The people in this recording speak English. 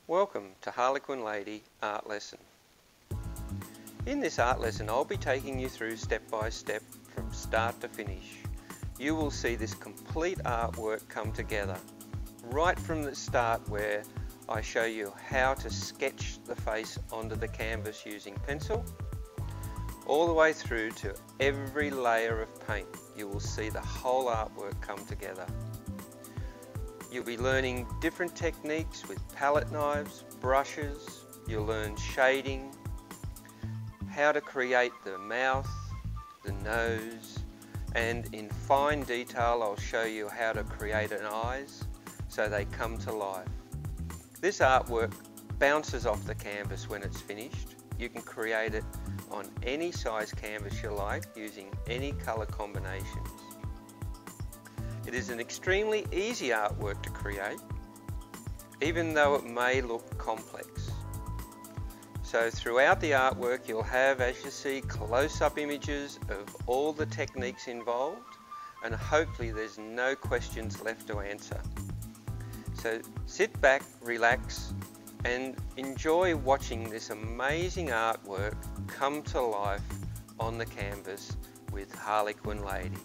Welcome to Harlequin Lady Art Lesson. In this art lesson I'll be taking you through step by step from start to finish. You will see this complete artwork come together, right from the start where I show you how to sketch the face onto the canvas using pencil, all the way through to every layer of paint. You will see the whole artwork come together. You'll be learning different techniques with palette knives, brushes. You'll learn shading, how to create the mouth, the nose, and in fine detail I'll show you how to create an eyes so they come to life. This artwork bounces off the canvas when it's finished. You can create it on any size canvas you like using any colour combinations. It is an extremely easy artwork to create, even though it may look complex. So throughout the artwork you'll have, as you see, close-up images of all the techniques involved, and hopefully there's no questions left to answer. So sit back, relax, and enjoy watching this amazing artwork come to life on the canvas with Harlequin Lady.